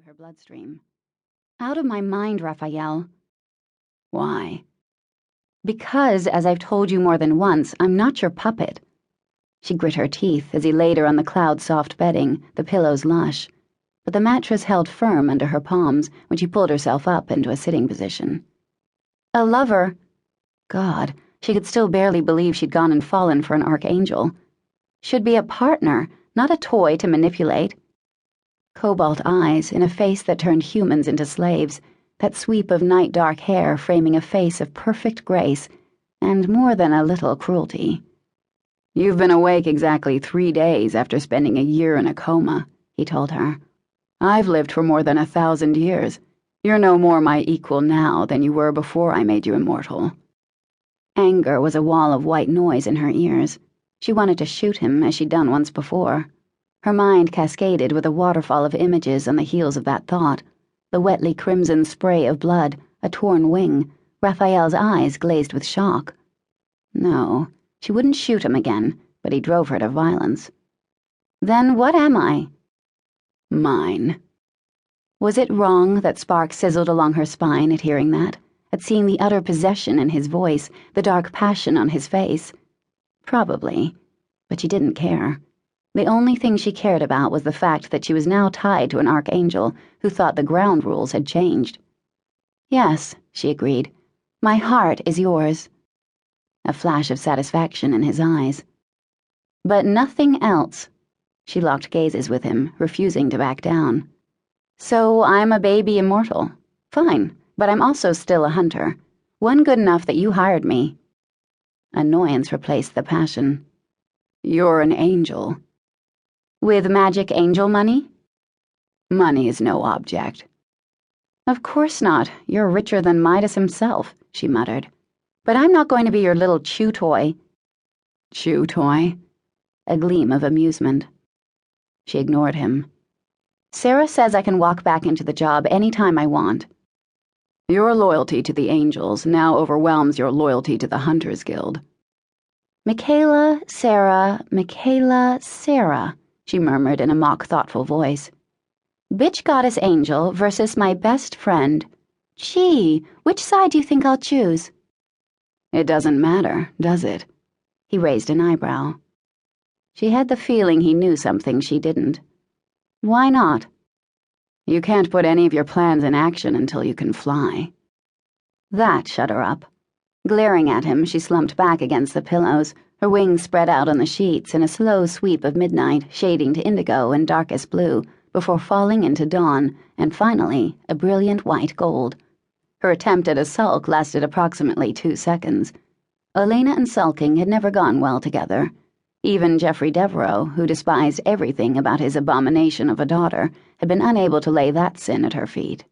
through her bloodstream. Out of my mind, Raphael. Why? Because, as I've told you more than once, I'm not your puppet. She grit her teeth as he laid her on the cloud-soft bedding, the pillows lush, but the mattress held firm under her palms when she pulled herself up into a sitting position. A lover. God, she could still barely believe she'd gone and fallen for an archangel. Should be a partner, not a toy to manipulate. Cobalt eyes in a face that turned humans into slaves, that sweep of night-dark hair framing a face of perfect grace, and more than a little cruelty. You've been awake exactly 3 days after spending a year in a coma, he told her. I've lived for more than 1,000 years. You're no more my equal now than you were before I made you immortal. Anger was a wall of white noise in her ears. She wanted to shoot him as she'd done once before. Her mind cascaded with a waterfall of images on the heels of that thought. The wetly crimson spray of blood, a torn wing, Raphael's eyes glazed with shock. No, she wouldn't shoot him again, but he drove her to violence. Then what am I? Mine. Was it wrong that sparks sizzled along her spine at hearing that, at seeing the utter possession in his voice, the dark passion on his face? Probably, but she didn't care. The only thing she cared about was the fact that she was now tied to an archangel who thought the ground rules had changed. Yes, she agreed. My heart is yours. A flash of satisfaction in his eyes. But nothing else. She locked gazes with him, refusing to back down. So I'm a baby immortal. Fine, but I'm also still a hunter. One good enough that you hired me. Annoyance replaced the passion. You're an angel. With magic angel money? Money is no object. Of course not. You're richer than Midas himself, she muttered. But I'm not going to be your little chew toy. Chew toy? A gleam of amusement. She ignored him. Sarah says I can walk back into the job any time I want. Your loyalty to the angels now overwhelms your loyalty to the Hunters Guild. Michaela, Sarah, she murmured in a mock-thoughtful voice. Bitch goddess angel versus my best friend. Gee, which side do you think I'll choose? It doesn't matter, does it? He raised an eyebrow. She had the feeling he knew something she didn't. Why not? You can't put any of your plans in action until you can fly. That shut her up. Glaring at him, she slumped back against the pillows, her wings spread out on the sheets in a slow sweep of midnight, shading to indigo and darkest blue, before falling into dawn, and finally, a brilliant white gold. Her attempt at a sulk lasted approximately 2 seconds. Elena and sulking had never gone well together. Even Geoffrey Deveraux, who despised everything about his abomination of a daughter, had been unable to lay that sin at her feet.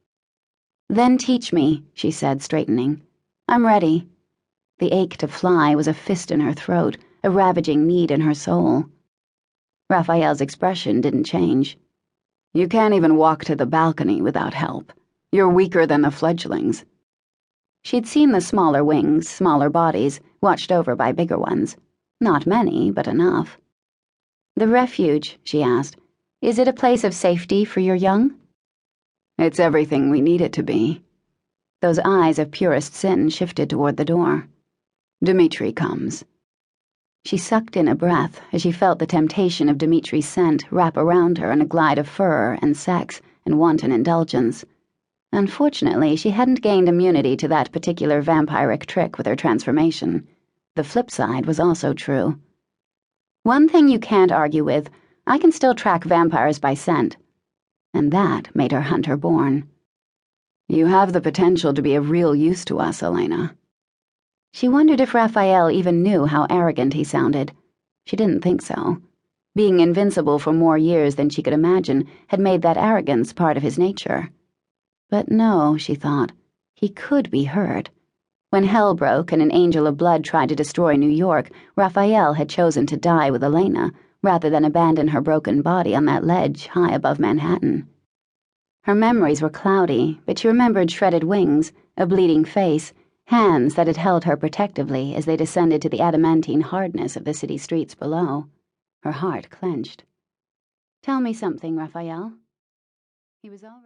Then teach me, she said, straightening. I'm ready. The ache to fly was a fist in her throat, a ravaging need in her soul. Raphael's expression didn't change. You can't even walk to the balcony without help. You're weaker than the fledglings. She'd seen the smaller wings, smaller bodies, watched over by bigger ones. Not many, but enough. The refuge, she asked, is it a place of safety for your young? It's everything we need it to be. Those eyes of purest sin shifted toward the door. Dmitri comes. She sucked in a breath as she felt the temptation of Dmitri's scent wrap around her in a glide of fur and sex and wanton indulgence. Unfortunately, she hadn't gained immunity to that particular vampiric trick with her transformation. The flip side was also true. One thing you can't argue with, I can still track vampires by scent. And that made her hunter born. You have the potential to be of real use to us, Elena. She wondered if Raphael even knew how arrogant he sounded. She didn't think so. Being invincible for more years than she could imagine had made that arrogance part of his nature. But no, she thought, he could be hurt. When hell broke and an angel of blood tried to destroy New York, Raphael had chosen to die with Elena, rather than abandon her broken body on that ledge high above Manhattan. Her memories were cloudy, but she remembered shredded wings, a bleeding face, hands that had held her protectively as they descended to the adamantine hardness of the city streets below. Her heart clenched. Tell me something, Raphael. He was already